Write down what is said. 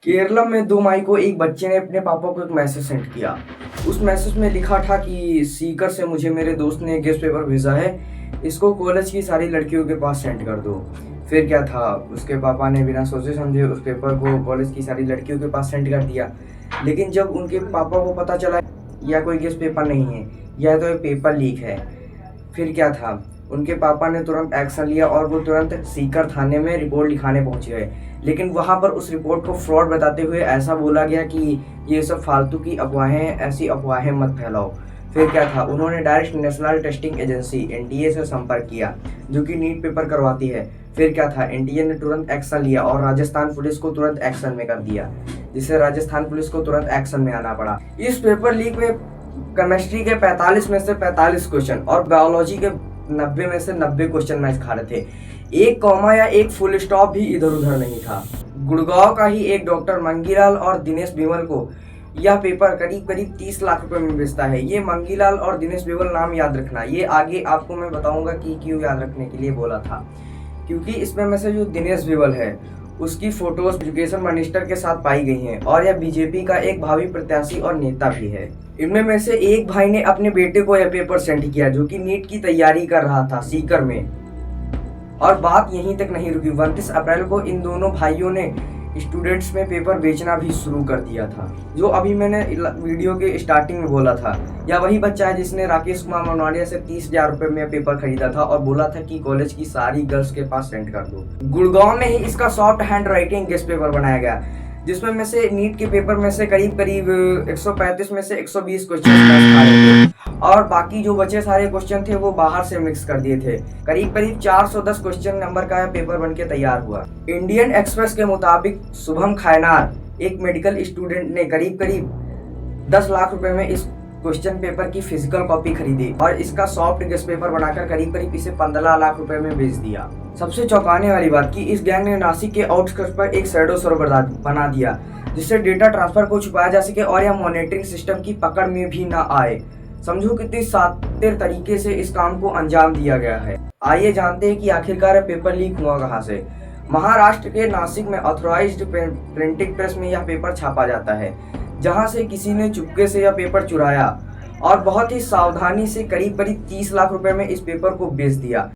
केरला में 2 मई को एक बच्चे ने अपने पापा को एक मैसेज सेंड किया। उस मैसेज में लिखा था कि सीकर से मुझे मेरे दोस्त ने गेस्ट पेपर भेजा है, इसको कॉलेज की सारी लड़कियों के पास सेंड कर दो। फिर क्या था, उसके पापा ने बिना सोचे समझे उस पेपर को कॉलेज की सारी लड़कियों के पास सेंड कर दिया। लेकिन जब उनके पापा को पता चला यह कोई गेस्ट पेपर नहीं है, यह तो एक पेपर लीक है, फिर क्या था, उनके पापा ने तुरंत एक्शन लिया और वो तुरंत सीकर थाने में रिपोर्ट लिखाने पहुंच गए। लेकिन वहां पर उस रिपोर्ट को फ्रॉड बताते हुए ऐसा बोला गया कि ये सब फालतू की अफवाहें हैं, ऐसी अफवाहें मत फैलाओ। फिर क्या था, उन्होंने direct national testing agency NTA से संपर्क किया, जो कि नीट पेपर करवाती है। फिर क्या था, एनटीए ने तुरंत एक्शन लिया और राजस्थान पुलिस को तुरंत एक्शन में कर दिया, जिससे राजस्थान पुलिस को तुरंत एक्शन में आना पड़ा। इस पेपर लीक में केमिस्ट्री के 45 में से 45 क्वेश्चन और बायोलॉजी के 90 में से 90 क्वेश्चन मैच खा रहे थे। एक कॉमा या एक फुल स्टॉप भी इधर उधर नहीं था। गुड़गांव का ही एक डॉक्टर मंगीलाल और दिनेश बिमल को यह पेपर करीब करीब 30 लाख रुपए में बेचता है। ये मंगीलाल और दिनेश बिमल नाम याद रखना, ये आगे आपको मैं बताऊंगा कि क्यों याद रखने के लिए बोला था। क्योंकि इसमें में से जो दिनेश बिमल है उसकी फोटोज एजुकेशन मिनिस्टर के साथ पाई गई हैं और यह बीजेपी का एक भावी प्रत्याशी और नेता भी है। इनमें में से एक भाई ने अपने बेटे को यह पेपर सेंड किया, जो कि नीट की तैयारी कर रहा था सीकर में। और बात यहीं तक नहीं रुकी, 29 अप्रैल को इन दोनों भाइयों ने स्टूडेंट्स में पेपर बेचना भी शुरू कर दिया था, जो अभी मैंने वीडियो के स्टार्टिंग में बोला था। यह वही बच्चा है जिसने राकेश कुमार मनवाड़िया से 30,000 रुपए में पेपर खरीदा था और बोला था कि कॉलेज की सारी गर्ल्स के पास सेंड कर दो। गुड़गांव में ही इसका soft hand writing guest paper बनाया गया, जिसमें में से नीट के पेपर में से करीब करीब 135 में से 120 क्वेश्चन आ रहे थे और बाकी जो बचे सारे क्वेश्चन थे वो बाहर से मिक्स कर दिए थे। करीब करीब 410 क्वेश्चन नंबर का पेपर बनके तैयार हुआ। इंडियन एक्सप्रेस के मुताबिक शुभम खैनार, एक मेडिकल स्टूडेंट ने करीब करीब 10 लाख रुपए में इस क्वेश्चन पेपर की फिजिकल कॉपी खरीदी और इसका सॉफ्ट गेस्ट पेपर बनाकर करीब करीब इसे 15 लाख रुपए में बेच दिया। सबसे चौंकाने वाली बात कि इस गैंग ने नासिक के आउटस्कर्ट्स पर एक शैडो सर्वर बना दिया, जिससे डेटा ट्रांसफर को छुपाया जा सके और यह मॉनिटरिंग सिस्टम की पकड़ में भी ना आए। समझो कितनी शातिर तरीके से इस काम को अंजाम दिया गया है। आइए जानते हैं कि आखिरकार पेपर लीक हुआ कहाँ से। महाराष्ट्र के नासिक में ऑथराइज्ड प्रिंटिंग प्रेस में यह पेपर छापा जाता है, जहां से किसी ने चुपके से यह पेपर चुराया और बहुत ही सावधानी से करीब करीब 30 लाख रुपए में इस पेपर को बेच दिया।